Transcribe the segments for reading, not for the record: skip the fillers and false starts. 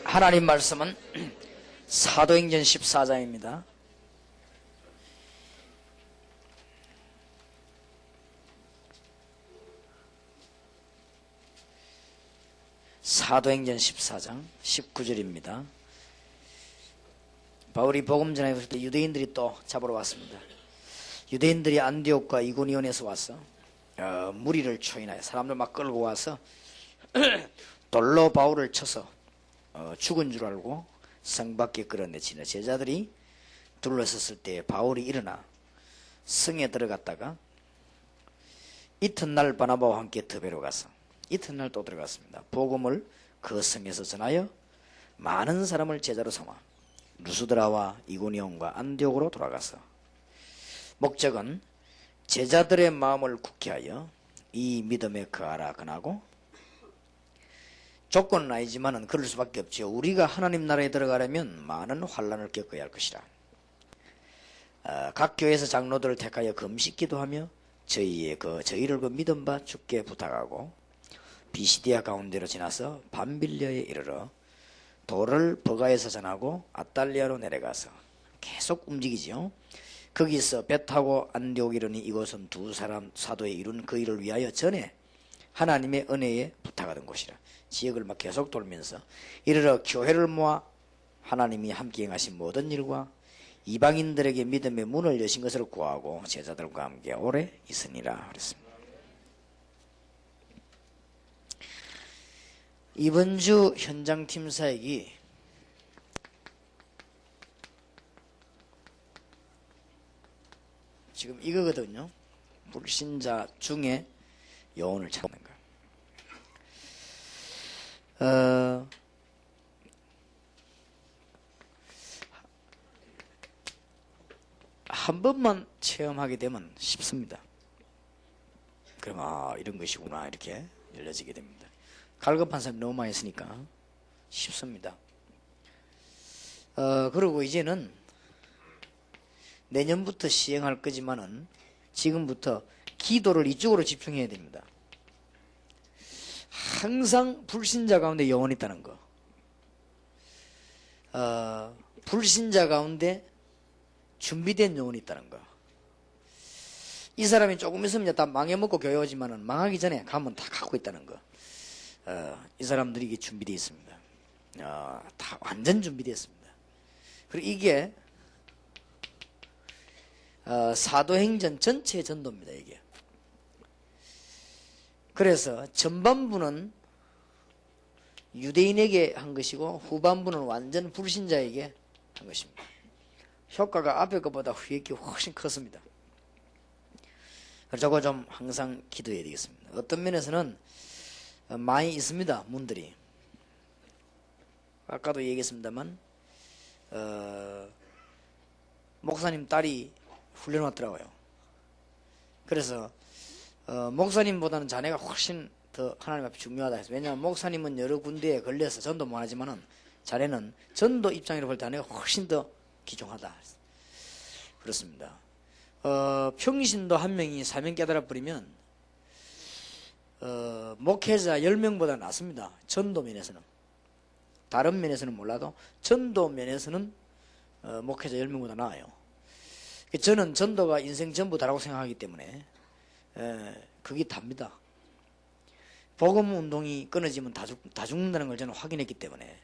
하나님 말씀은 사도행전 14장입니다. 사도행전 14장 19절입니다. 바울이 복음 전하고 있을 때 유대인들이 또 잡으러 왔습니다. 유대인들이 안디옥과 이고니온에서 와서 무리를 초인하여 사람들 막 끌고 와서 돌로 바울을 쳐서 죽은 줄 알고 성 밖에 끌어내치는 제자들이 둘러섰을 때 바울이 일어나 성에 들어갔다가 이튿날 바나바와 함께 더베로 가서 이튿날 또 들어갔습니다. 복음을 그 성에서 전하여 많은 사람을 제자로 삼아 루스드라와 이고니온과 안디옥으로 돌아가서 목적은 제자들의 마음을 굳게 하여 이 믿음에 거하라 권하고, 조건은 아니지만은 그럴 수밖에 없죠. 우리가 하나님 나라에 들어가려면 많은 환난을 겪어야 할 것이라. 각 교회에서 장로들을 택하여 금식 기도하며 저희를 그 믿음 바 주께 부탁하고, 비시디아 가운데로 지나서 밤빌려에 이르러 도를 버가에서 전하고 아탈리아로 내려가서 계속 움직이지요. 거기서 배 타고 안디옥 이르니 이곳은 두 사람 사도에 이룬 그 일을 위하여 전에 하나님의 은혜에 부탁하던 곳이라. 지역을 막 계속 돌면서 이르러 교회를 모아 하나님이 함께 행하신 모든 일과 이방인들에게 믿음의 문을 여신 것을 구하고 제자들과 함께 오래 있으니라 그랬습니다. 이번 주 현장팀 사역이 지금 이거거든요. 불신자 중에 영혼을 찾는 거. 한 번만 체험하게 되면 쉽습니다. 그럼 이런 것이구나 이렇게 열려지게 됩니다. 갈급한 사람이 너무 많이 있으니까 쉽습니다. 그리고 이제는 내년부터 시행할 거지만은 지금부터 기도를 이쪽으로 집중해야 됩니다. 항상 불신자 가운데 영혼이 있다는 거. 불신자 가운데 준비된 영혼이 있다는 거. 이 사람이 조금 있으면 다 망해먹고 교회 오지만은 망하기 전에 가면 다 갖고 있다는 거. 이 사람들이 준비되어 있습니다. 다 완전 준비되어 있습니다. 그리고 이게 사도행전 전체의 전도입니다. 이게. 그래서 전반부는 유대인에게 한 것이고 후반부는 완전 불신자에게 한 것입니다. 효과가 앞에 것보다 후에 게 훨씬 컸습니다. 그래서 저거 좀 항상 기도해야 되겠습니다. 어떤 면에서는 많이 있습니다. 문들이. 아까도 얘기했습니다만 목사님 딸이 훈련 왔더라고요. 그래서 목사님보다는 자네가 훨씬 더 하나님 앞에 중요하다 해서. 왜냐하면 목사님은 여러 군데에 걸려서 전도 못하지만은 자네는 전도 입장으로 볼 때 자네가 훨씬 더 귀중하다. 그렇습니다. 평신도 한 명이 사명 깨달아 버리면 목회자 10명보다 낫습니다. 전도 면에서는. 다른 면에서는 몰라도 전도 면에서는 목회자 10명보다 나아요. 저는 전도가 인생 전부다라고 생각하기 때문에 그게 답니다. 복음 운동이 끊어지면 다 죽는다는 걸 저는 확인했기 때문에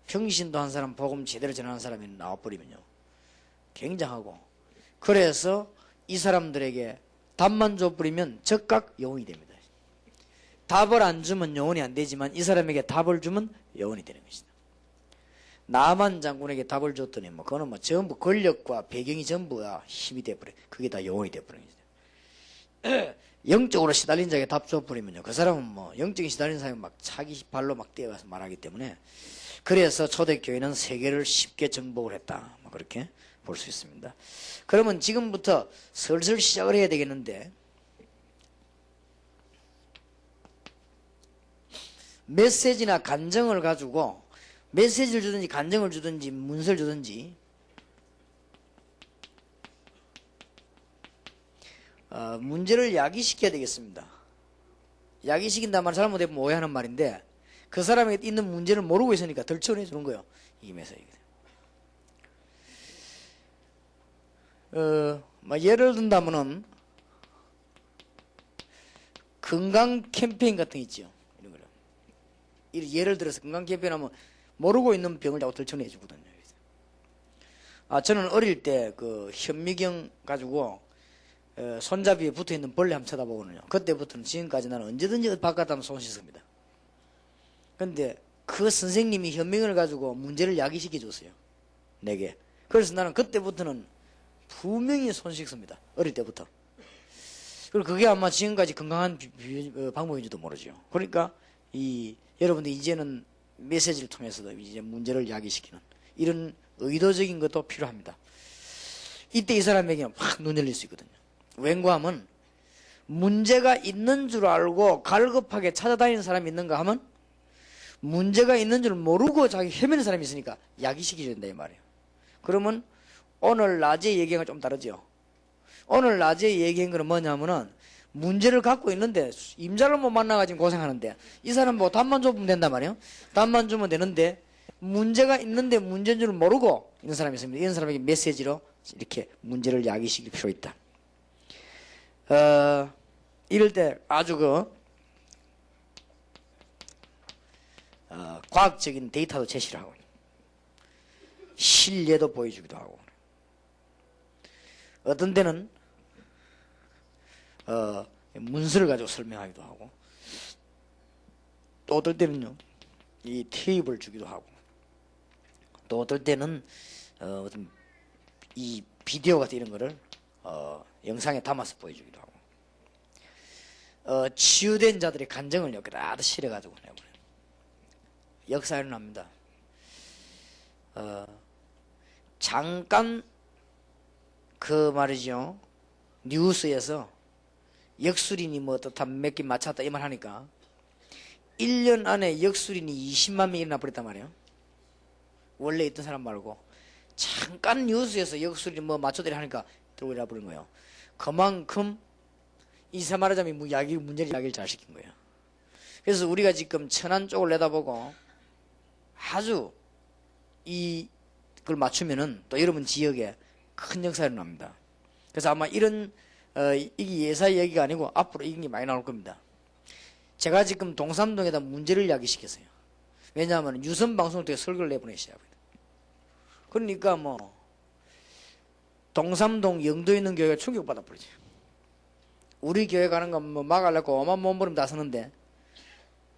평신도 한 사람 복음 제대로 전하는 사람이 나와버리면요 굉장하고, 그래서 이 사람들에게 답만 줘버리면 즉각 영혼이 됩니다. 답을 안 주면 영혼이 안 되지만 이 사람에게 답을 주면 영혼이 되는 것이다. 나만 장군에게 답을 줬더니 그거는 전부 권력과 배경이 전부 다 힘이 돼버려. 그게 다 영혼이 돼버린 거죠. 영적으로 시달린 자에게 답 줘버리면요 그 사람은 영적인 시달린 사람이 막 자기 발로 막 뛰어가서 말하기 때문에, 그래서 초대교회는 세계를 쉽게 정복을 했다. 그렇게 볼 수 있습니다. 그러면 지금부터 슬슬 시작을 해야 되겠는데, 메시지나 간정을 가지고 메시지를 주든지 간정을 주든지 문서를 주든지 문제를 야기시켜야 되겠습니다. 야기시킨다는 말 잘못되면 오해하는 말인데, 그 사람에게 있는 문제를 모르고 있으니까 덜 치워내 주는 거예요. 이게 메시지거든요. 예를 든다면은 건강 캠페인 같은 거 있죠. 이런 거를. 예를 들어서 건강 캠페인 하면 모르고 있는 병을 자꾸 들춰내 주거든요. 저는 어릴 때 그 현미경 가지고 손잡이에 붙어 있는 벌레 한번 쳐다보거든요. 그때부터는 지금까지 나는 언제든지 바깥 하면 손 씻습니다. 근데 그 선생님이 현미경을 가지고 문제를 야기시켜 줬어요. 내게. 그래서 나는 그때부터는 분명히 손 씻습니다. 어릴 때부터. 그리고 그게 아마 지금까지 건강한 방법인지도 모르죠. 그러니까 여러분들 이제는 메시지를 통해서도 이제 문제를 야기시키는 이런 의도적인 것도 필요합니다. 이때 이 사람에게 확 눈 열릴 수 있거든요. 왠가 하면 문제가 있는 줄 알고 갈급하게 찾아다니는 사람이 있는가 하면 문제가 있는 줄 모르고 자기 헤매는 사람이 있으니까 야기시켜야 된다 이 말이에요. 그러면 오늘 낮에 얘기한 건 좀 다르죠. 오늘 낮에 얘기한 거는 뭐냐면은 문제를 갖고 있는데 임자를 못 만나가지고 고생하는데 이 사람 뭐 답만 주면 된단 말이에요. 답만 주면 되는데 문제가 있는데 문제인 줄 모르고 있는 사람이 있습니다. 이런 사람에게 메시지로 이렇게 문제를 야기시킬 필요 있다. 이럴 때 아주 과학적인 데이터도 제시를 하고 실례도 보여주기도 하고 어떤 때는 문서를 가지고 설명하기도 하고 또 어떨 때는요 이 테이프를 주기도 하고 또 어떨 때는 어떤 이 비디오 같은 이런 거를 영상에 담아서 보여주기도 하고 치유된 자들의 간증을 여기다 실어가지고 내보내요. 역사에 일어납니다. 잠깐 그 말이죠 뉴스에서 역술인이 뭐 어떻다 몇 개 맞췄다 이 말 하니까 1년 안에 역술인이 20만 명이 일어나 버렸단 말이에요. 원래 있던 사람 말고 잠깐 뉴스에서 역술인이 뭐 맞췄더니 하니까 들고 일어나 버린 거예요. 그만큼 이사 말하자면 문제를 야기를 잘 시킨 거예요. 그래서 우리가 지금 천안 쪽을 내다보고 아주 이걸 맞추면은 또 여러분 지역에 큰 역사가 일어납니다. 그래서 아마 이런 이게 예사 얘기가 아니고 앞으로 이런 게 많이 나올 겁니다. 제가 지금 동삼동에다 문제를 야기시켰어요. 왜냐하면 유선 방송을 통해 설교를 내보내셔야 합니다. 그러니까 뭐 동삼동 영도에 있는 교회가 충격받아 버리죠. 우리 교회 가는 거 뭐 막으려고 오만 몸부림 다 서는데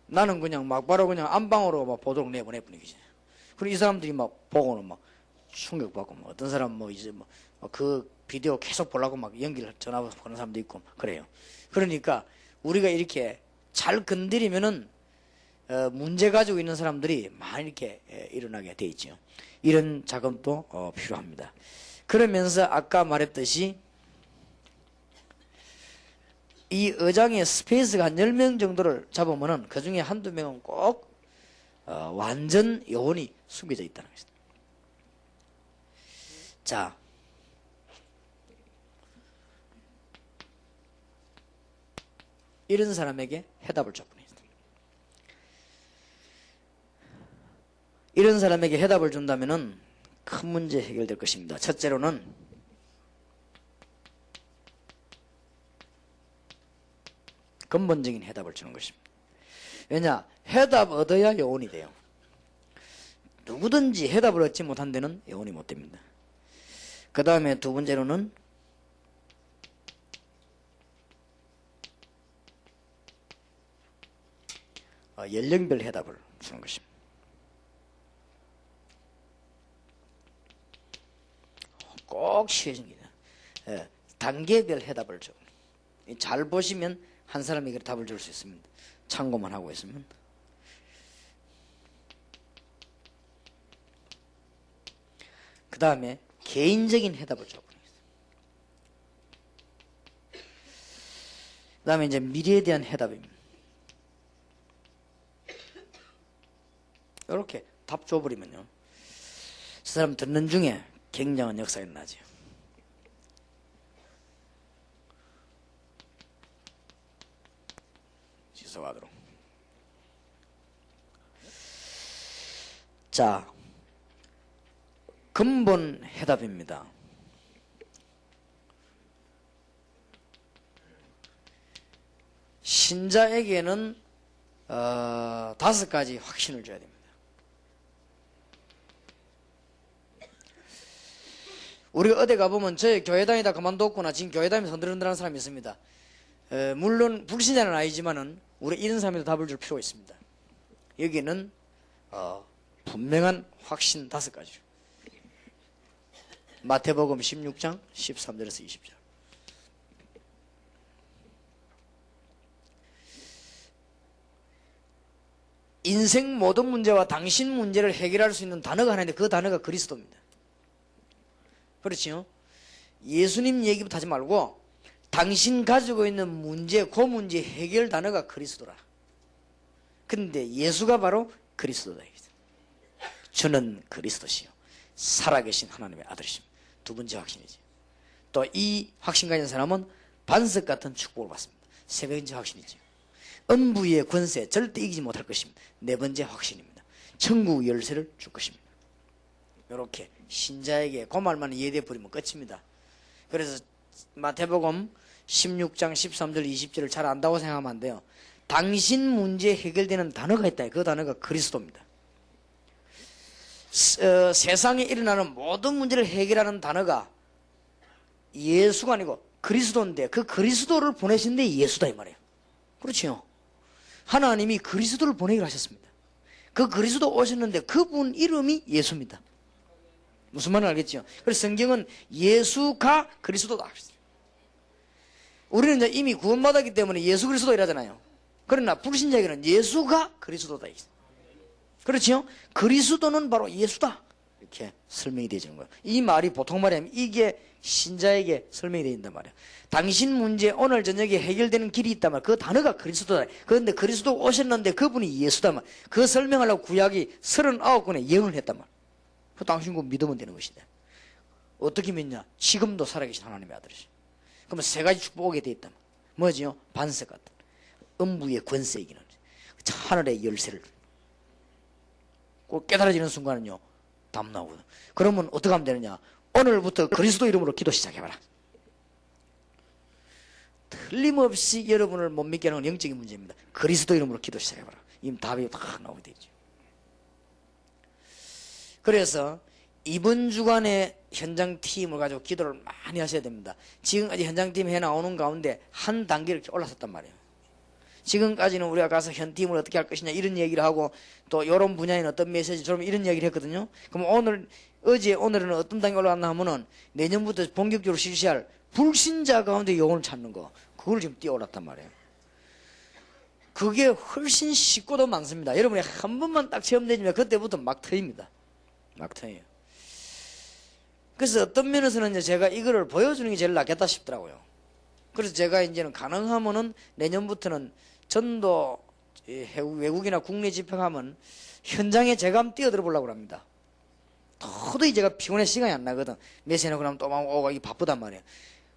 나는 그냥 막바로 그냥 안방으로 막 보도록 내보내 분위기지. 그리고 이 사람들이 막 보고는 막 충격받고 뭐 어떤 사람 뭐 이제 뭐 그 비디오 계속 보려고 막 연기를 전화 보는 사람도 있고 그래요. 그러니까 우리가 이렇게 잘 건드리면은 문제 가지고 있는 사람들이 많이 이렇게 일어나게 돼 있죠. 이런 작업도 필요합니다. 그러면서 아까 말했듯이 이 의장의 스페이스가 한 10명 정도를 잡으면은 그 중에 한두 명은 꼭 완전 영혼이 숨겨져 있다는 것입니다. 자, 이런 사람에게 해답을 줄 뿐입니다. 이런 사람에게 해답을 준다면은 큰 문제 해결될 것입니다. 첫째로는 근본적인 해답을 주는 것입니다. 왜냐? 해답 얻어야 영혼이 돼요. 누구든지 해답을 얻지 못한 데는 영혼이 못 됩니다. 그 다음에 두 번째로는 연령별 해답을 주는 것입니다. 꼭 쉬워집니다. 단계별 해답을 줘. 잘 보시면 한 사람에게 답을 줄 수 있습니다. 참고만 하고 있으면. 그 다음에 개인적인 해답을 줘. 그 다음에 이제 미래에 대한 해답입니다. 이렇게 답 줘버리면요. 저 사람 듣는 중에 굉장한 역사가 나죠. 지속하도록. 자, 근본 해답입니다. 신자에게는 5가지 확신을 줘야 됩니다. 우리가 어디 가보면 저희 교회 다니다 그만뒀구나 지금 교회 다니면서 흔들흔들하는 사람이 있습니다. 물론 불신자는 아니지만은 우리 이런 사람에도 답을 줄 필요가 있습니다. 여기는 분명한 확신 5가지죠. 마태복음 16장 13절에서 20절. 인생 모든 문제와 당신 문제를 해결할 수 있는 단어가 하나 있는데 그 단어가 그리스도입니다. 그렇죠? 예수님 얘기부터 하지 말고 당신 가지고 있는 문제, 그 문제 해결 단어가 그리스도라. 근데 예수가 바로 그리스도다. 저는 그리스도시요 살아계신 하나님의 아들이십니다. 2번째 확신이지. 또 이 확신 가진 사람은 반석 같은 축복을 받습니다. 3번째 확신이죠. 음부의 권세 절대 이기지 못할 것입니다. 4번째 확신입니다. 천국 열쇠를 줄 것입니다. 이렇게 신자에게 그 말만 이해돼 버리면 끝입니다. 그래서 마태복음 16장 13절 20절을 잘 안다고 생각하면 안 돼요. 당신 문제 해결되는 단어가 있다. 그 단어가 그리스도입니다. 세상에 일어나는 모든 문제를 해결하는 단어가 예수가 아니고 그리스도인데 그 그리스도를 보내신 데 예수다 이 말이에요. 그렇죠? 하나님이 그리스도를 보내기로 하셨습니다. 그 그리스도 오셨는데 그분 이름이 예수입니다. 무슨 말인지 알겠죠? 그래서 성경은 예수가 그리스도다. 우리는 이제 이미 구원받았기 때문에 예수 그리스도 이라잖아요. 그러나 불신자에게는 예수가 그리스도다. 그렇죠? 그리스도는 바로 예수다. 이렇게 설명이 되어지는 거예요. 이 말이 보통 말이 아니면 이게 신자에게 설명이 되어 있단 말이에요. 당신 문제 오늘 저녁에 해결되는 길이 있단 말이에요. 그 단어가 그리스도다. 그런데 그리스도 오셨는데 그분이 예수다 말이에요. 그 설명하려고 구약이 39권의 예언을 했단 말이에요. 그 당신 그 믿으면 되는 것이다. 어떻게 믿냐? 지금도 살아계신 하나님의 아들이시. 그러면 3가지 축복하게 되어 있단 말이에요. 뭐지요? 반석 같은 음부의 권세 이기는 하늘의 열쇠를 꼭 깨달아지는 순간은요 답 나오거든. 그러면 어떻게 하면 되느냐? 오늘부터 그리스도 이름으로 기도 시작해봐라. 틀림없이 여러분을 못 믿게 하는 영적인 문제입니다. 그리스도 이름으로 기도 시작해봐라. 이미 답이 딱 나오게 되죠. 그래서 이번 주간에 현장팀을 가지고 기도를 많이 하셔야 됩니다. 지금까지 현장팀 해나오는 가운데 한 단계를 올라섰단 말이에요. 지금까지는 우리가 가서 현팀을 어떻게 할 것이냐 이런 얘기를 하고 또 이런 분야에는 어떤 메시지 좀 이런 얘기를 했거든요. 그럼 오늘은 어떤 단계 올라갔나 하면은 내년부터 본격적으로 실시할 불신자 가운데 영혼을 찾는 거 그걸 지금 뛰어올랐단 말이에요. 그게 훨씬 쉽고도 많습니다. 여러분이 한 번만 딱 체험되면 그때부터 막 터집니다. 막 터져요. 그래서 어떤 면에서는 이제 제가 이거를 보여주는 게 제일 낫겠다 싶더라고요. 그래서 제가 이제는 가능하면은 내년부터는 전도 외국이나 국내 집회하면 현장에 제가 한번 뛰어들어 보려고 합니다. 도저히 제가 피곤해 시간이 안 나거든. 메시지나 그러면 또 막 오고 이게 바쁘단 말이에요.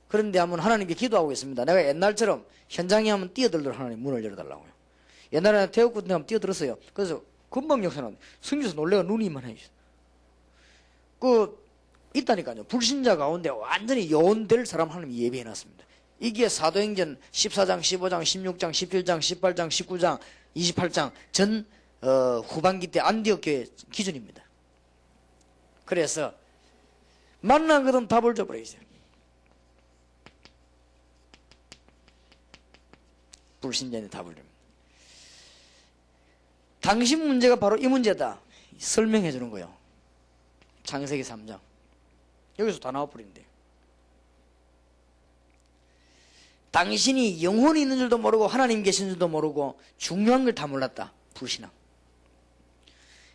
그런데 한번 하나님께 기도하고 있습니다. 내가 옛날처럼 현장에 한번 뛰어들도록 하나님 문을 열어달라고요. 옛날에 태국군 때 한번 뛰어들었어요. 그래서 금방 역사는 성경에서 놀래가 눈이 이만해요. 있다니까요. 불신자 가운데 완전히 요원될 사람 하나님이 예비해놨습니다. 이게 사도행전 14장, 15장, 16장, 17장, 18장, 19장, 28장 전 후반기 때 안디옥 교회 기준입니다. 그래서 만난 거든 답을 줘버리세요. 불신자한테 답을 줍니다. 당신 문제가 바로 이 문제다. 설명해 주는 거예요. 창세기 3장. 여기서 다 나와버린대요. 당신이 영혼이 있는 줄도 모르고 하나님 계신 줄도 모르고 중요한 걸 다 몰랐다. 불신앙.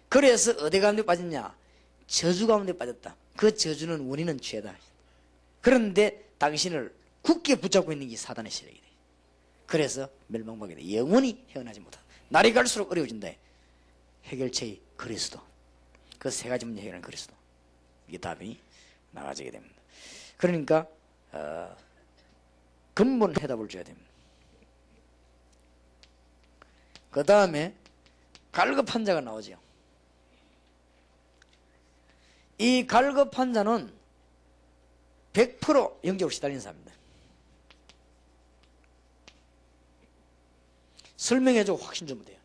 그래서 어디 가운데 빠졌냐? 저주 가운데 빠졌다. 그 저주는 원인은 죄다. 그런데 당신을 굳게 붙잡고 있는 게 사단의 세력이다. 그래서 멸망하게 돼. 영원히 헤어나지 못한다. 날이 갈수록 어려워진다. 해결책이 그리스도. 그 3가지 문제 해결하는 그리스도. 이게 답이 나가지게 됩니다. 그러니까 근본 해답을 줘야 됩니다. 그 다음에 갈급한 자가 나오죠. 이 갈급한 자는 100% 영적으로 시달리는 사람입니다. 설명해주고 확신 주면 돼요.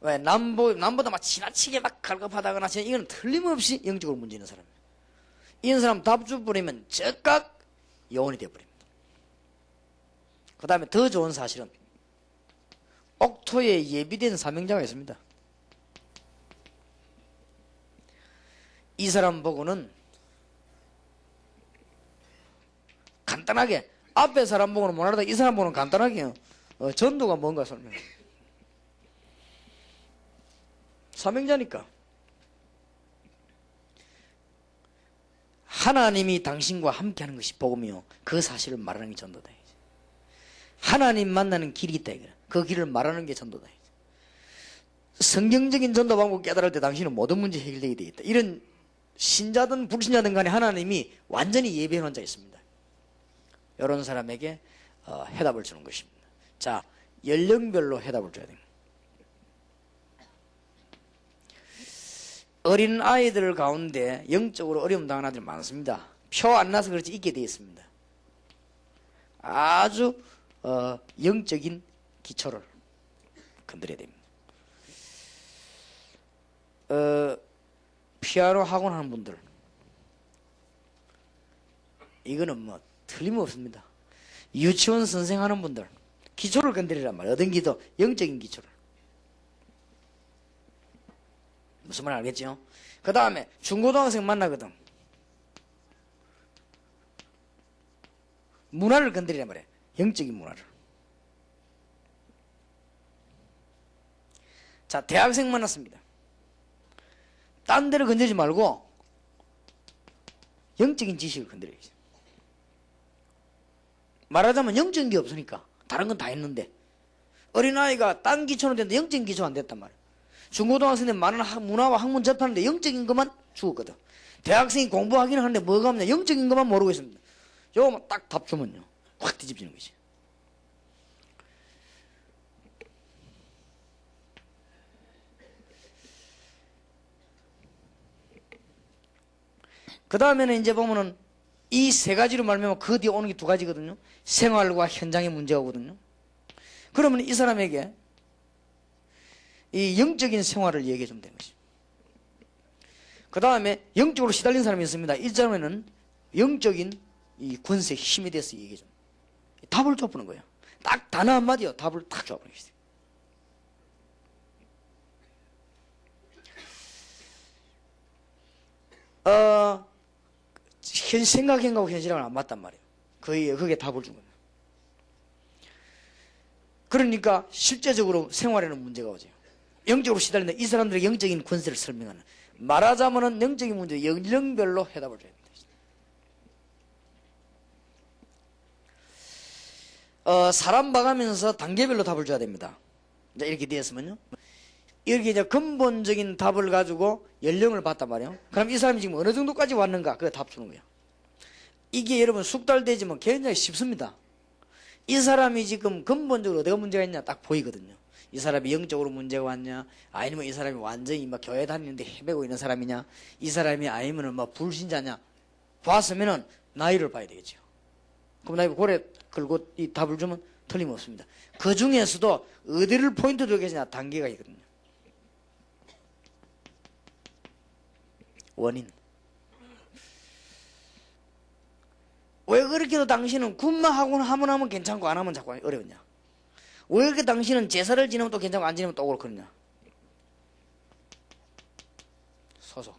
왜? 남보다 막 지나치게 막 갈급하다거나 이건 틀림없이 영적으로 문제 있는 사람이에요. 이런 사람 답 줘버리면 즉각 영혼이 되어버립니다. 그 다음에 더 좋은 사실은 옥토에 예비된 사명자가 있습니다. 이 사람 보고는 간단하게, 앞에 사람 보고는 못하다 이 사람 보고는 간단하게 전도가 뭔가 설명해. 사명자니까. 하나님이 당신과 함께하는 것이 복음이요, 그 사실을 말하는 게 전도다. 하나님 만나는 길이 있다. 그 길을 말하는 게 전도다. 성경적인 전도 방법 깨달을 때 당신은 모든 문제 해결되게 되어 있다. 이런 신자든 불신자든 간에 하나님이 완전히 예배해 놓은 자 있습니다. 이런 사람에게 해답을 주는 것입니다. 자, 연령별로 해답을 줘야 됩니다. 어린 아이들 가운데 영적으로 어려움 당하는 아이들이 많습니다. 표 안 나서 그렇지 있게 되어 있습니다. 아주 영적인 기초를 건드려야 됩니다. 피아노 학원 하는 분들, 이거는 뭐 틀림없습니다. 유치원 선생 하는 분들, 기초를 건드리란 말이에요. 어떤 기도? 영적인 기초를. 무슨 말 알겠죠? 그 다음에 중고등학생 만나거든. 문화를 건드리란 말이에요. 영적인 문화를. 자, 대학생 만났습니다. 딴 데를 건드리지 말고 영적인 지식을 건드려야죠. 말하자면 영적인 게 없으니까 다른 건 다 있는데, 어린아이가 딴 기초는 됐는데 영적인 기초가 안 됐단 말이에요. 중고등학생들 많은 문화와 학문 접하는데 영적인 것만 죽었거든. 대학생이 공부하기는 하는데 뭐가 없냐, 영적인 것만 모르고 있습니다. 요거만 딱 답 주면요 확 뒤집히는 거지. 그 다음에는 이제 보면은 이 세 가지로 말하면 그 뒤에 오는 게 두 가지거든요. 생활과 현장의 문제가 오거든요. 그러면 이 사람에게 이 영적인 생활을 얘기해 주면 되는 것이죠. 그 다음에 영적으로 시달린 사람이 있습니다. 이 사람에는 영적인 이 권세, 힘에 대해서 얘기해 줍니다. 답을 줘보는 거예요. 딱 단어 한마디요, 답을 딱 줘보는 거예요. 생각하고 현실하고는 안 맞단 말이에요. 그게 답을 준 겁니다. 그러니까 실제적으로 생활에는 문제가 오죠. 영적으로 시달린다. 이 사람들의 영적인 권세를 설명하는, 말하자면은 영적인 문제 연령별로 해답을 줘야 됩니다. 사람 봐가면서 단계별로 답을 줘야 됩니다. 이제 이렇게 되었으면요, 이렇게 이제 근본적인 답을 가지고 연령을 봤단 말이에요. 그럼 이 사람이 지금 어느 정도까지 왔는가, 그게 답 주는 거예요. 이게 여러분 숙달 되지만 굉장히 쉽습니다. 이 사람이 지금 근본적으로 어디가 문제가 있냐 딱 보이거든요. 이 사람이 영적으로 문제가 왔냐, 아니면 이 사람이 완전히 막 교회 다니는데 헤매고 있는 사람이냐, 이 사람이 아니면은 막 불신자냐, 봤으면은 나이를 봐야 되겠죠. 그럼 나이 고래 걸고 이 답을 주면 틀림없습니다. 그 중에서도 어디를 포인트 두고 계시냐 단계가 있거든요. 원인. 왜 그렇게도 당신은 군마하고 하면 괜찮고 안 하면 자꾸 어려웠냐? 왜 그렇게 당신은 제사를 지내면 또 괜찮고 안 지내면 또 그렇냐? 소속.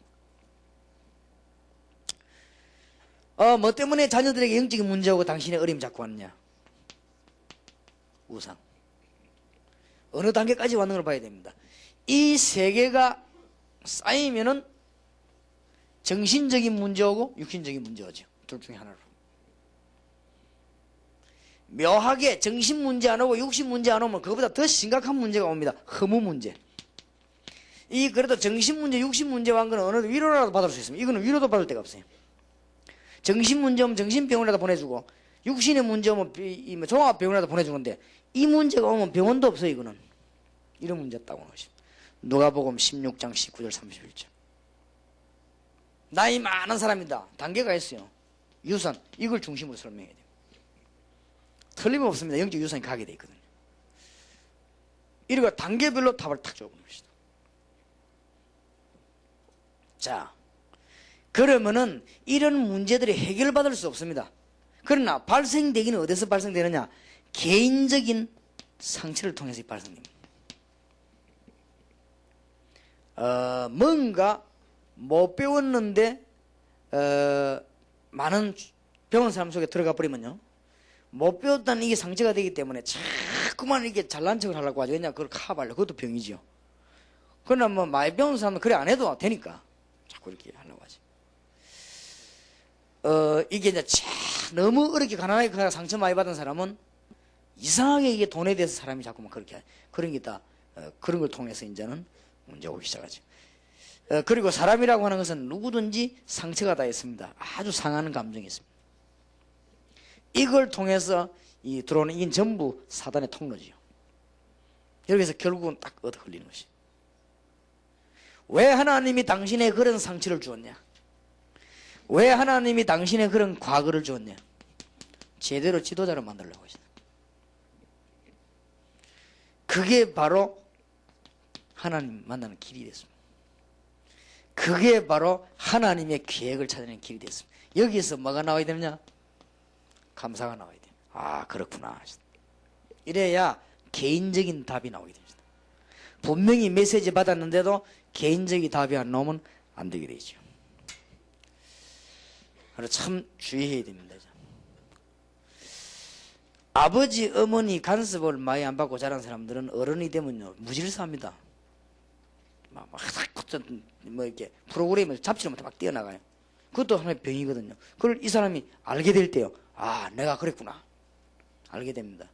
뭐 때문에 자녀들에게 영적인 문제하고 당신의 어려움 자꾸 왔느냐? 우상. 어느 단계까지 왔는 걸 봐야 됩니다. 이 세 개가 쌓이면은 정신적인 문제하고 육신적인 문제죠. 둘 중에 하나로. 묘하게 정신 문제 안 오고 육신 문제 안 오면 그거보다 더 심각한 문제가 옵니다. 허무 문제. 이 그래도 정신 문제, 육신 문제 한 거는 어느 위로라도 받을 수 있습니다. 이거는 위로도 받을 데가 없어요. 정신 문제 오면 정신병원이라도 보내주고, 육신의 문제 오면 종합병원이라도 보내주는데, 이 문제가 오면 병원도 없어요. 이거는 이런 문제 없다고 하는 것입니다. 누가복음 16장 19절 31절. 나이 많은 사람이다. 단계가 있어요. 유산, 이걸 중심으로 설명해야 돼요. 틀림없습니다. 영적 유산이 가게 돼 있거든요. 이러고 단계별로 답을 탁 줘보는 것이다. 자, 그러면은 이런 문제들이 해결받을 수 없습니다. 그러나 발생되기는 어디서 발생되느냐? 개인적인 상처를 통해서 발생됩니다. 뭔가 못 배웠는데 많은 배운 사람 속에 들어가 버리면요, 못 배웠다는 이게 상처가 되기 때문에 자꾸만 이게 잘난 척을 하려고 하죠. 그냥 그걸 커버하려고. 그것도 병이죠. 그러나 뭐 많이 배운 사람은 그래 안 해도 되니까 자꾸 이렇게 하려고 하지. 이게 이제 너무 어렵게 가난하게 상처 많이 받은 사람은 이상하게 이게 돈에 대해서 사람이 자꾸만 그렇게 그런 게 다 그런 걸 통해서 이제는 문제가 오기 시작하죠. 그리고 사람이라고 하는 것은 누구든지 상처가 다 있습니다. 아주 상하는 감정이 있습니다. 이걸 통해서 들어오는 이게 전부 사단의 통로지요. 여기서 결국은 딱 얻어 걸리는 것이. 왜 하나님이 당신의 그런 상처를 주었냐? 왜 하나님이 당신의 그런 과거를 주었냐? 제대로 지도자를 만들려고 하시다. 그게 바로 하나님 만나는 길이 됐습니다. 그게 바로 하나님의 계획을 찾아내는 길이 됐습니다. 여기서 뭐가 나와야 되느냐? 감사가 나와야 돼요. 아, 그렇구나. 이래야 개인적인 답이 나오게 됩니다. 분명히 메시지 받았는데도 개인적인 답이 안 나오면 안 되게 되죠. 그래서 참 주의해야 됩니다. 아버지, 어머니 간섭을 많이 안 받고 자란 사람들은 어른이 되면요, 무질서합니다. 뭐 이렇게 프로그램을 잡지를 못해 막 뛰어나가요. 그것도 하나의 병이거든요. 그걸 이 사람이 알게 될 때요, 아, 내가 그랬구나. 알게 됩니다.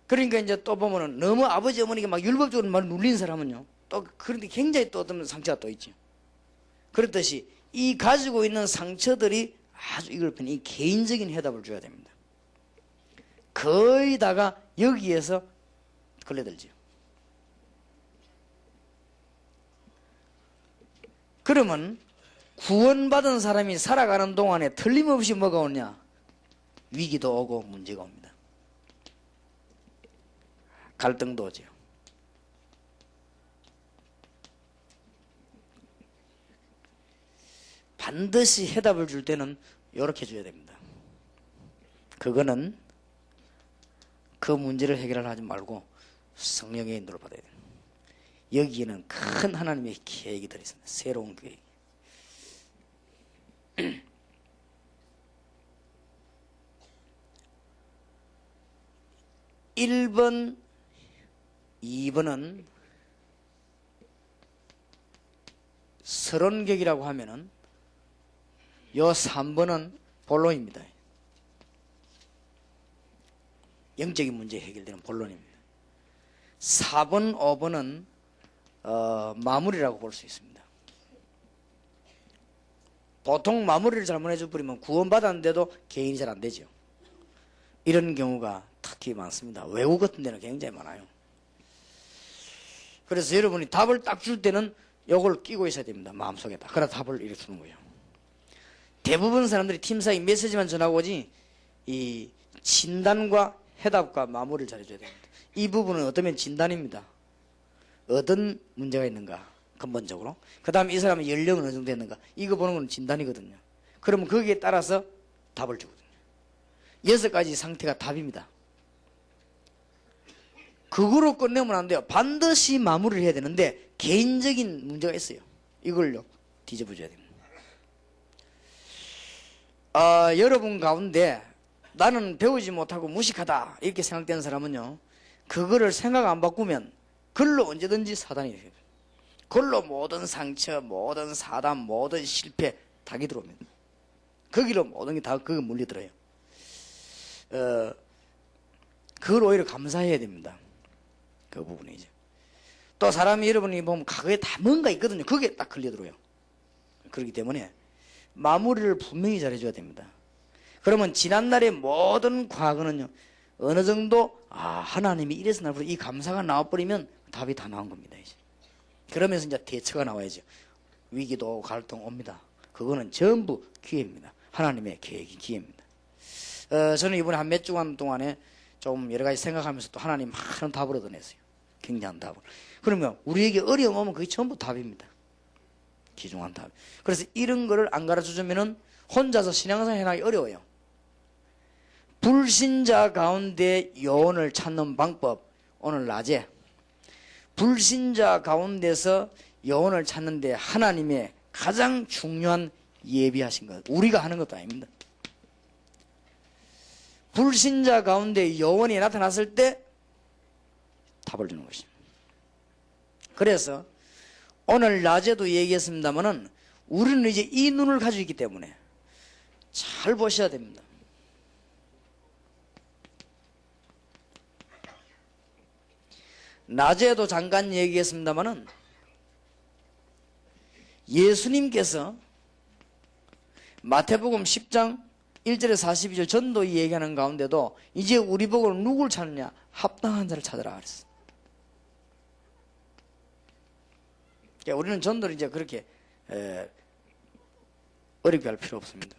그러니까 이제 또 보면은 너무 아버지, 어머니가 막 율법적으로 막 눌린 사람은요, 또 그런데 굉장히 또 어떤 상처가 또 있죠. 그렇듯이 이 가지고 있는 상처들이 아주 이걸 이 개인적인 해답을 줘야 됩니다. 거의 다가 여기에서 걸려들죠. 그러면 구원받은 사람이 살아가는 동안에 틀림없이 뭐가 오냐? 위기도 오고 문제가 옵니다. 갈등도 오죠. 반드시 해답을 줄 때는 이렇게 줘야 됩니다. 그거는 그 문제를 해결하지 말고 성령의 인도를 받아야 돼요. 여기에는 큰 하나님의 계획이 들어있습니다. 새로운 계획. 1번, 2번은 서론격이라고 하면은 요 3번은 본론입니다. 영적인 문제 해결되는 본론입니다. 4번, 5번은 마무리라고 볼 수 있습니다. 보통 마무리를 잘못해줘 버리면 구원받았는데도 개인이 잘 안 되죠. 이런 경우가 특히 많습니다. 외국 같은 데는 굉장히 많아요. 그래서 여러분이 답을 딱 줄 때는 요걸 끼고 있어야 됩니다. 마음속에다. 그래야 답을 이렇게 주는 거예요. 대부분 사람들이 팀사이 메시지만 전하고 오지 이 진단과 해답과 마무리를 잘해줘야 됩니다. 이 부분은 어쩌면 진단입니다. 어떤 문제가 있는가 근본적으로. 그 다음에 이 사람의 연령은 어느 정도 됐는가, 이거 보는 건 진단이거든요. 그러면 거기에 따라서 답을 주거든요. 6가지 상태가 답입니다. 그거로 끝내면 안 돼요. 반드시 마무리를 해야 되는데 개인적인 문제가 있어요. 이걸요 뒤집어줘야 됩니다. 여러분 가운데 나는 배우지 못하고 무식하다 이렇게 생각되는 사람은요, 그거를 생각 안 바꾸면 글로 언제든지 사단이 돼요. 글로 모든 상처, 모든 사단, 모든 실패 다 들어옵니다. 거기로 모든 게 다 그거 물려들어요. 그걸 오히려 감사해야 됩니다. 그 부분이죠. 또 사람이 여러분이 보면 과거에 다 뭔가 있거든요. 그게 딱 걸려들어요. 그렇기 때문에 마무리를 분명히 잘해줘야 됩니다. 그러면 지난날의 모든 과거는요, 어느 정도 하나님이 이래서 나부터 이 감사가 나와버리면 답이 다 나온 겁니다. 이제. 그러면서 이제 대처가 나와야죠. 위기도 갈등 옵니다. 그거는 전부 기회입니다. 하나님의 계획이 기회입니다. 저는 이번에 한 몇 주간 동안에 좀 여러 가지 생각하면서 또 하나님 많은 답을 얻어냈어요. 굉장한 답을. 그러면 우리에게 어려움 오면 그게 전부 답입니다. 귀중한 답. 그래서 이런 거를 안 가르쳐주면은 혼자서 신앙생활 해나기 어려워요. 불신자 가운데 요원을 찾는 방법, 오늘 낮에 불신자 가운데서 요원을 찾는데 하나님의 가장 중요한 예비하신 것, 우리가 하는 것도 아닙니다. 불신자 가운데 요원이 나타났을 때 답을 주는 것입니다. 그래서 오늘 낮에도 얘기했습니다마는 우리는 이제 이 눈을 가지고 있기 때문에 잘 보셔야 됩니다. 낮에도 잠깐 얘기했습니다마는 예수님께서 마태복음 10장 1절에 42절 전도 얘기하는 가운데도 이제 우리 보고 누굴 찾느냐? 합당한 자를 찾으라 그랬어요. 그러니까 우리는 전도를 이제 그렇게 어렵게 할 필요 없습니다.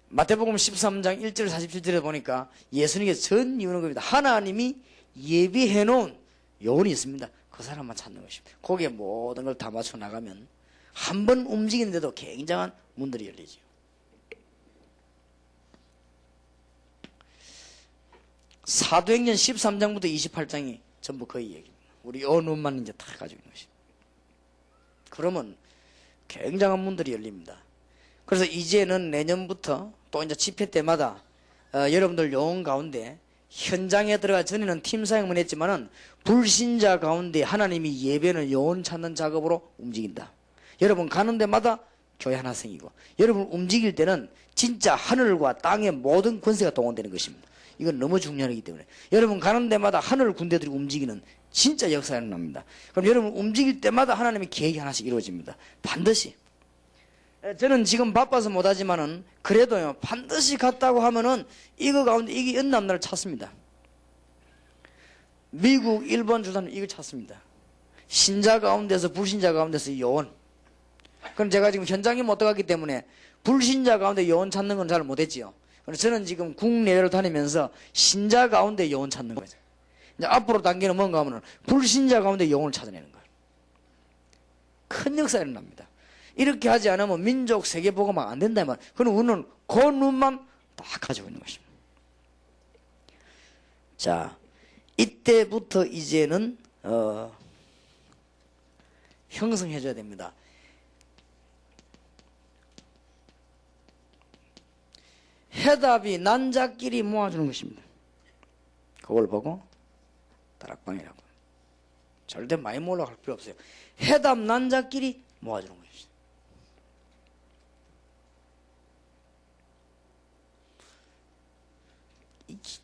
마태복음 13장 1절 47절에 보니까 예수님께서 전 이유는 겁니다. 하나님이 예비해 놓은 요원이 있습니다. 그 사람만 찾는 것입니다. 거기에 모든 걸 다 맞춰 나가면 한 번 움직이는데도 굉장한 문들이 열리죠. 사도행전 13장부터 28장이 전부 그 얘기입니다. 우리 요 눈만 이제 다 가지고 있는 것입니다. 그러면 굉장한 문들이 열립니다. 그래서 이제는 내년부터 또 이제 집회 때마다 여러분들 요원 가운데 현장에 들어가 전에는 팀 사역만 했지만은 불신자 가운데 하나님이 예배는 요원 찾는 작업으로 움직인다. 여러분 가는 데마다 교회 하나 생기고 여러분 움직일 때는 진짜 하늘과 땅의 모든 권세가 동원되는 것입니다. 이건 너무 중요한 거기 때문에 여러분 가는 데마다 하늘 군대들이 움직이는 진짜 역사가 일어납니다. 그럼 여러분 움직일 때마다 하나님의 계획이 하나씩 이루어집니다. 반드시. 저는 지금 바빠서 못하지만은 그래도요 반드시 갔다고 하면은 이거 가운데 이게 연남나를 찾습니다. 미국, 일본 주사는 이걸 찾습니다. 신자 가운데서 불신자 가운데서 요원. 그럼 제가 지금 현장에 못 들어갔기 때문에 불신자 가운데 요원 찾는 건 잘 못했지요. 그래서 저는 지금 국내외로 다니면서 신자 가운데 요원 찾는 거죠. 이제 앞으로 단계는 뭔가 하면은 불신자 가운데 요원을 찾아내는 거예요. 큰 역사가 일어납니다. 이렇게 하지 않으면 민족 세계 보고만 안 된다 말. 그럼 우리는 그 눈만 딱 가지고 있는 것입니다. 자, 이때부터 이제는 형성해줘야 됩니다. 해답이 난자끼리 모아주는 것입니다. 그걸 보고 다락방이라고. 절대 많이 모으려고 할 필요 없어요. 해답 난자끼리 모아주는 것입니다.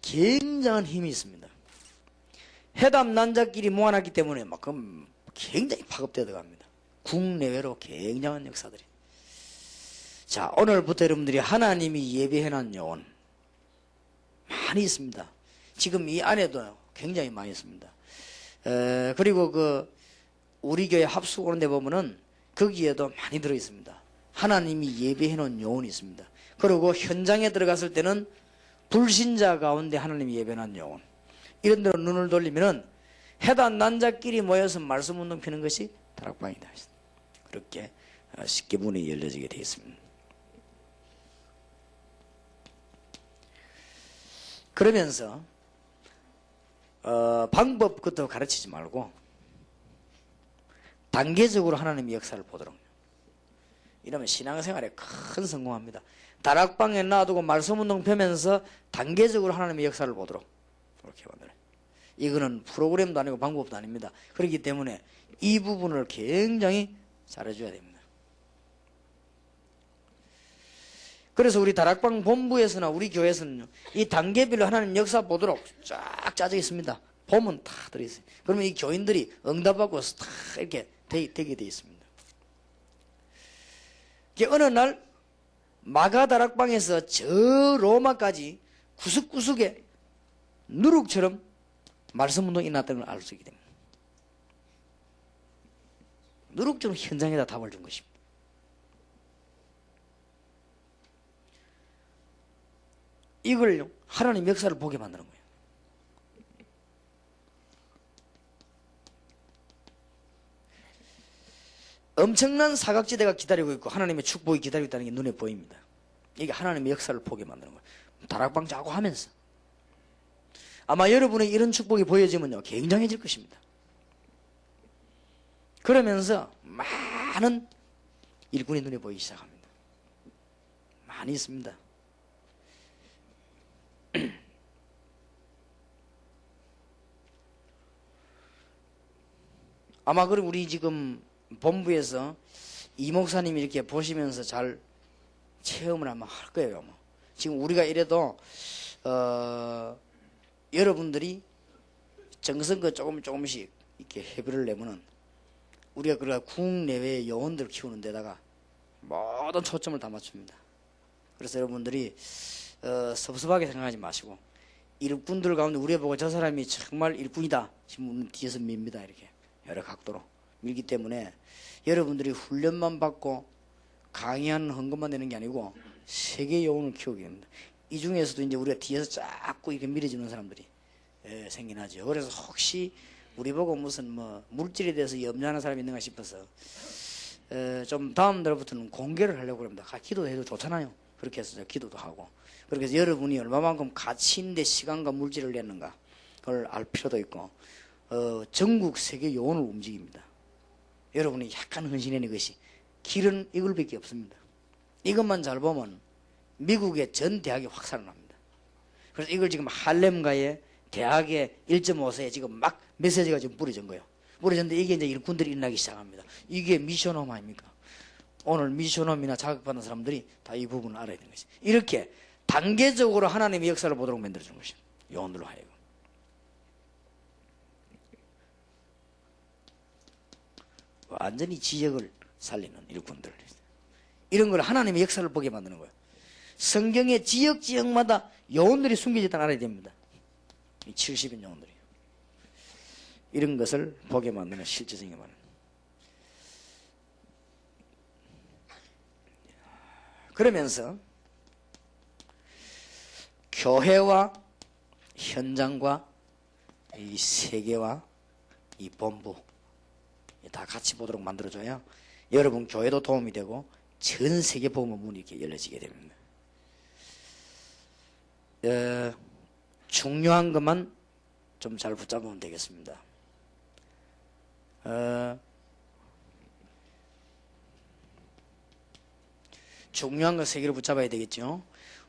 굉장한 힘이 있습니다. 해답 난자끼리 모아놨기 때문에 막 굉장히 파급되어 들어갑니다. 국내외로 굉장한 역사들이. 자, 오늘부터 여러분들이 하나님이 예비해놓은 요원 많이 있습니다. 지금 이 안에도 굉장히 많이 있습니다. 그리고 우리 교회 합숙 오는 데 보면은 거기에도 많이 들어있습니다. 하나님이 예비해놓은 요원이 있습니다. 그리고 현장에 들어갔을 때는 불신자 가운데 하나님이 예배한 요원 이런 데로 눈을 돌리면은 해답 난자끼리 모여서 말씀 운동 피는 것이 다락방이다. 그렇게 쉽게 문이 열려지게 되어 있습니다. 그러면서 방법부터 가르치지 말고 단계적으로 하나님의 역사를 보도록. 이러면 신앙생활에 큰 성공합니다. 다락방에 놔두고 말씀운동 펴면서 단계적으로 하나님의 역사를 보도록 그렇게 만들어요. 이거는 프로그램도 아니고 방법도 아닙니다. 그렇기 때문에 이 부분을 굉장히 잘해줘야 됩니다. 그래서 우리 다락방 본부에서나 우리 교회에서는 이 단계별로 하나님 역사 보도록 쫙 짜져 있습니다. 보면 다 들어있어요. 그러면 이 교인들이 응답하고 다 이렇게 되게 돼 있습니다. 어느 날 마가 다락방에서 저 로마까지 구석구석에 누룩처럼 말씀 운동이 났다는 걸 알 수 있게 됩니다. 누룩처럼 현장에다 답을 준 것입니다. 이걸 하나님 역사를 보게 만드는 거예요. 엄청난 사각지대가 기다리고 있고 하나님의 축복이 기다리고 있다는 게 눈에 보입니다. 이게 하나님의 역사를 보게 만드는 거예요. 다락방 자고 하면서 아마 여러분의 이런 축복이 보여지면요 굉장해질 것입니다. 그러면서 많은 일꾼이 눈에 보이기 시작합니다. 많이 있습니다. 아마 그럼 우리 지금 본부에서 이 목사님이 이렇게 보시면서 잘 체험을 아마 할 거예요. 지금 우리가 이래도 여러분들이 정성껏 조금씩 이렇게 회비를 내면은 우리가 그러니까 국내외의 요원들을 키우는 데다가 모든 초점을 다 맞춥니다. 그래서 여러분들이 섭섭하게 생각하지 마시고 일꾼들 가운데 우리가 보고 저 사람이 정말 일꾼이다 지금 뒤에서 밉니다. 이렇게 여러 각도로 밀기 때문에 여러분들이 훈련만 받고 강의하는 헌금만 내는 게 아니고 세계 요원을 키우게 됩니다. 이 중에서도 이제 우리가 뒤에서 자꾸 이렇게 밀어주는 사람들이 생긴 하죠. 그래서 혹시 우리 보고 무슨 뭐 물질에 대해서 염려하는 사람이 있는가 싶어서 좀 다음 달부터는 공개를 하려고 합니다. 기도해도 좋잖아요. 그렇게 해서 기도도 하고 그렇게 해서 여러분이 얼마만큼 가치 있는데 시간과 물질을 냈는가 그걸 알 필요도 있고 전국 세계 요원을 움직입니다. 여러분이 약간 헌신하는 것이 길은 이걸밖에 없습니다. 이것만 잘 보면 미국의 전 대학이 확 살아납니다. 그래서 이걸 지금 할렘가의 대학의 1.5세에 지금 막 메시지가 지금 뿌려진 거예요. 뿌려졌는데 이게 이제 일꾼들이 일어나기 시작합니다. 이게 미션홈 아닙니까? 오늘 미션홈이나 자극받는 사람들이 다 이 부분을 알아야 되는 것이. 이렇게 단계적으로 하나님의 역사를 보도록 만들어주는 것입니다. 요원들로 하여금. 완전히 지역을 살리는 일꾼들. 이런 걸 하나님의 역사를 보게 만드는 거예요. 성경의 지역마다 요원들이 숨겨졌다는 알아야 됩니다. 이 70인 요원들이. 이런 것을 보게 만드는 실제적인 말은. 그러면서 교회와 현장과 이 세계와 이 본부 다 같이 보도록 만들어줘야 여러분 교회도 도움이 되고 전 세계 복음의 문이 이렇게 열려지게 됩니다. 중요한 것만 좀 잘 붙잡으면 되겠습니다. 중요한 거 세 개를 붙잡아야 되겠죠.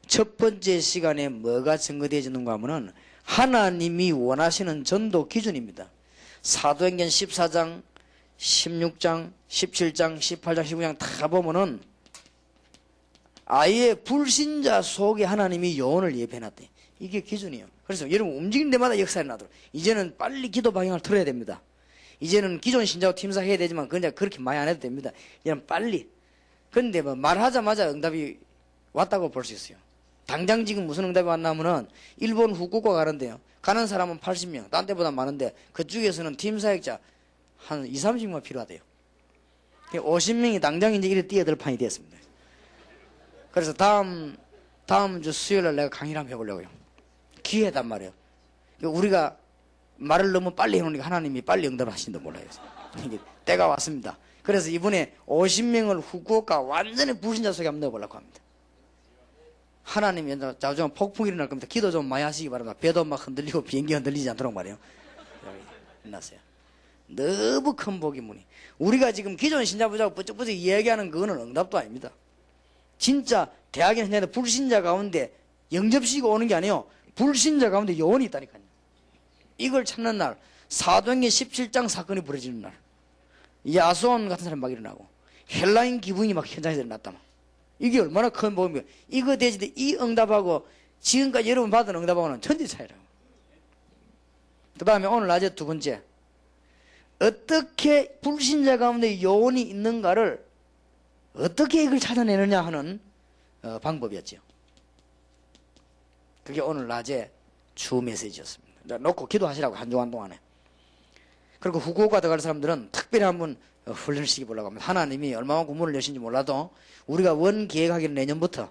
첫 번째 시간에 뭐가 증거되어지는가 하면은 하나님이 원하시는 전도 기준입니다. 사도행전 14장, 16장, 17장, 18장, 19장 다 보면은 아예 불신자 속에 하나님이 요원을 예배해놨대. 이게 기준이에요. 그래서 여러분 움직이는 데마다 역사에 나도록 이제는 빨리 기도 방향을 틀어야 됩니다. 이제는 기존 신자하고 팀사해야 되지만 그냥 그렇게 많이 안 해도 됩니다. 이제는 빨리. 그런데 뭐 말하자마자 응답이 왔다고 볼 수 있어요. 당장 지금 무슨 응답이 왔냐면은 일본 후쿠오카 가는데요. 가는 사람은 80명, 딴 데보다 많은데 그쪽에서는 팀 사역자 한 2, 30명 필요하대요. 50명이 당장 이제 이래 뛰어들 판이 됐습니다. 그래서 다음 주 수요일날 내가 강의를 한번 해보려고요. 기회단 말이에요. 우리가 말을 너무 빨리 해놓으니까 하나님이 빨리 응답을 하신다 몰라요. 이게 때가 왔습니다. 그래서 이번에 50명을 후쿠오카 완전히 불신자 속에 한번 넣어보려고 합니다. 하나님이 자주 폭풍이 일어날 겁니다. 기도 좀 많이 하시기 바랍니다. 배도 막 흔들리고 비행기 흔들리지 않도록 말이에요. 끝났어요. 너무 큰 복이 무니. 우리가 지금 기존 신자부자고 뿌쩍뿌쩍 이야기하는 그거는 응답도 아닙니다. 진짜 대학에 현재 불신자 가운데 영접시고 오는 게 아니에요. 불신자 가운데 요원이 있다니까요. 이걸 찾는 날, 사도행전 17장 사건이 벌어지는 날, 야손 같은 사람이 막 일어나고 헬라인 기분이 막 현장에서 일어났다. 이게 얼마나 큰 복음이에요. 이거 되지 이 응답하고 지금까지 여러분 받은 응답하고는 천지 차이라고. 그 다음에 오늘 낮에 두 번째, 어떻게 불신자 가운데 요원이 있는가를 어떻게 이걸 찾아내느냐 하는 방법이었죠. 그게 오늘 낮에 주 메시지였습니다. 놓고 기도하시라고 한 주간 동안에. 그리고 후쿠오카 들어갈 사람들은 특별히 한번 훈련을 시켜보려고 합니다. 하나님이 얼마나 구문을 여신지 몰라도 우리가 원 계획하기는 내년부터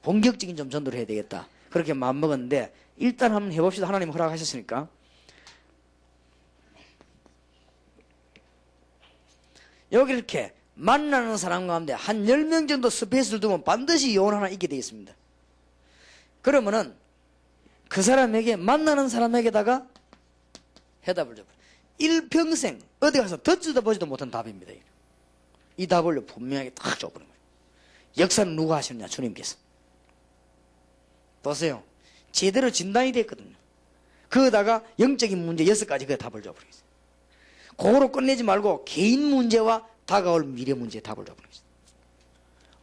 본격적인 좀 전도를 해야 되겠다. 그렇게 마음먹었는데 일단 한번 해봅시다. 하나님 허락하셨으니까. 여기 이렇게 만나는 사람 가운데 한 10명 정도 스페이스를 두면 반드시 요원 하나 있게 되어 있습니다. 그러면은 그 사람에게, 만나는 사람에게다가 해답을 줘버려요. 일평생 어디 가서 듣지도 보지도 못한 답입니다. 이 답을 분명하게 딱 줘버린 거예요. 역사는 누가 하시느냐? 주님께서. 보세요. 제대로 진단이 됐거든요. 거기다가 영적인 문제 6가지 그 답을 줘버리겠어요. 그거로 끝내지 말고 개인 문제와 다가올 미래 문제에 답을 줘버리겠어요.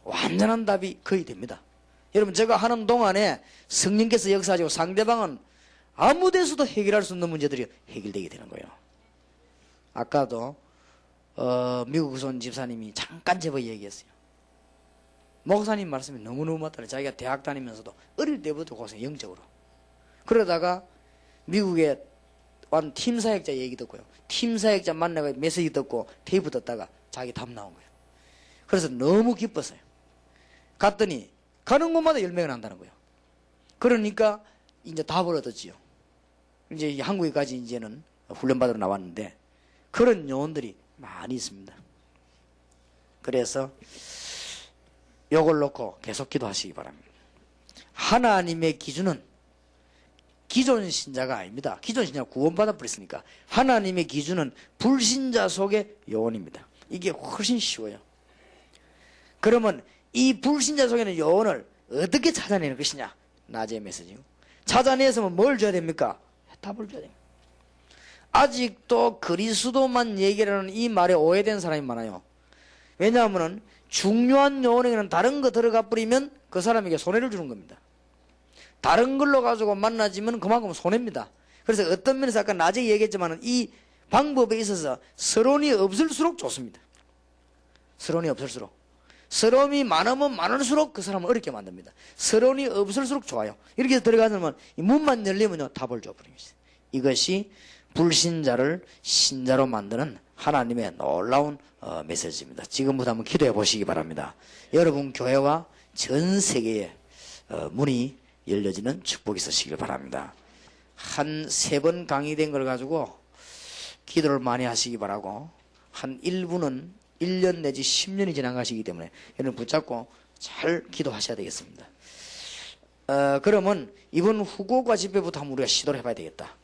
완전한 답이 거의 됩니다. 여러분, 제가 하는 동안에 성령께서 역사하시고 상대방은 아무 데서도 해결할 수 없는 문제들이 해결되게 되는 거예요. 아까도 미국에서 온 집사님이 잠깐 제보 얘기했어요. 목사님 말씀이 너무너무 맞다네. 자기가 대학 다니면서도 어릴 때부터 고생, 영적으로. 그러다가 미국에 완 팀사역자 얘기 듣고요. 팀사역자 만나고 메시지 듣고 테이프 듣다가 자기 답 나온 거예요. 그래서 너무 기뻤어요. 갔더니 가는 곳마다 열매가 난다는 거예요. 그러니까 이제 답을 얻었지요. 이제 한국에까지 이제는 훈련받으러 나왔는데 그런 요원들이 많이 있습니다. 그래서 요걸 놓고 계속 기도하시기 바랍니다. 하나님의 기준은 기존 신자가 아닙니다. 기존 신자가 구원받아 버렸으니까 하나님의 기준은 불신자 속의 요원입니다. 이게 훨씬 쉬워요. 그러면 이 불신자 속에는 요원을 어떻게 찾아내는 것이냐? 낮의 메시지요. 찾아내서면 뭘 줘야 됩니까? 답을 줘야 됩니다. 아직도 그리스도만 얘기하는 이 말에 오해된 사람이 많아요. 왜냐하면 중요한 요원에게는 다른 거 들어가 버리면 그 사람에게 손해를 주는 겁니다. 다른 걸로 가지고 만나지면 그만큼 손해입니다. 그래서 어떤 면에서 아까 낮에 얘기했지만 이 방법에 있어서 서론이 없을수록 좋습니다. 서론이 없을수록. 서론이 많으면 많을수록 그 사람을 어렵게 만듭니다. 서론이 없을수록 좋아요. 이렇게 들어가면 이 문만 열리면요 답을 줘버립니다. 이것이 불신자를 신자로 만드는 하나님의 놀라운 메시지입니다. 지금부터 한번 기도해 보시기 바랍니다. 여러분 교회와 전 세계에 문이 열려지는 축복이 있으시길 바랍니다. 한 3번 강의된 걸 가지고 기도를 많이 하시기 바라고, 한 1부는 1년 내지 10년이 지나가시기 때문에 여러분 붙잡고 잘 기도하셔야 되겠습니다. 그러면 이번 후쿠오카 집회부터 한번 우리가 시도를 해봐야 되겠다.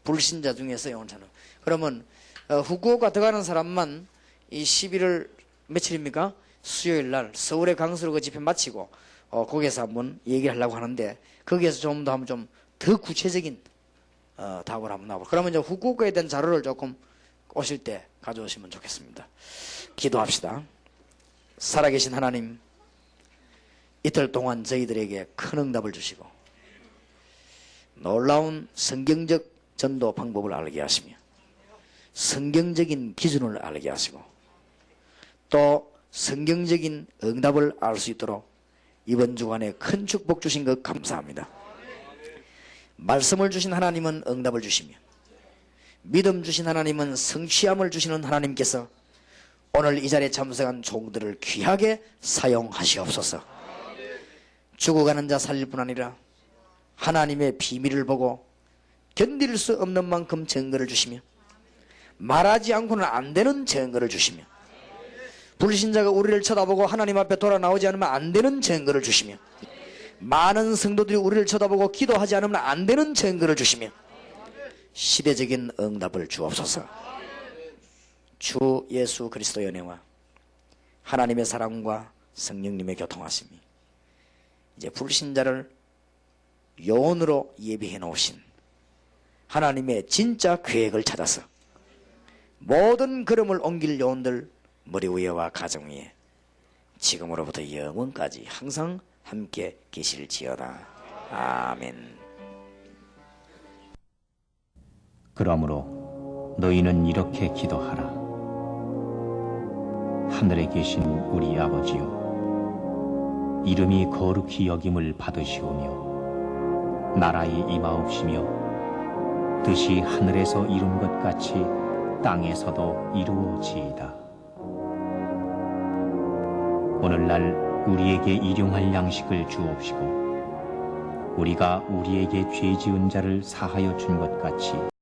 불신자 중에서 영원차는. 그러면 후쿠오카 들어가는 사람만 이 11월 며칠입니까? 수요일 날 서울의 강서로 그 집회 마치고 거기에서 한번 얘기를 하려고 하는데 거기에서 좀 더 한번 좀 더 구체적인 답을 한번 나오고, 그러면 이제 후쿠오카에 대한 자료를 조금 오실 때 가져오시면 좋겠습니다. 기도합시다. 살아계신 하나님, 이틀 동안 저희들에게 큰 응답을 주시고 놀라운 성경적 전도 방법을 알게 하시며 성경적인 기준을 알게 하시고 또 성경적인 응답을 알 수 있도록 이번 주간에 큰 축복 주신 것 감사합니다. 말씀을 주신 하나님은 응답을 주시며 믿음 주신 하나님은 성취함을 주시는 하나님께서 오늘 이 자리에 참석한 종들을 귀하게 사용하시옵소서. 죽어가는 자 살릴 뿐 아니라 하나님의 비밀을 보고 견딜 수 없는 만큼 증거를 주시며 말하지 않고는 안 되는 증거를 주시며 불신자가 우리를 쳐다보고 하나님 앞에 돌아 나오지 않으면 안 되는 증거를 주시며 많은 성도들이 우리를 쳐다보고 기도하지 않으면 안 되는 증거를 주시며 시대적인 응답을 주옵소서. 주 예수 그리스도의 은혜와 하나님의 사랑과 성령님의 교통하심이 이제 불신자를 요원으로 예비해 놓으신 하나님의 진짜 계획을 찾아서 모든 걸음을 옮길 요원들 머리 위에와 가정 위에 지금으로부터 영원까지 항상 함께 계실지어다. 아멘. 그러므로 너희는 이렇게 기도하라. 하늘에 계신 우리 아버지여, 이름이 거룩히 여김을 받으시오며 나라의 임하옵시며 뜻이 하늘에서 이룬 것 같이 땅에서도 이루어지이다. 오늘날 우리에게 일용할 양식을 주옵시고 우리가 우리에게 죄 지은 자를 사하여 준 것 같이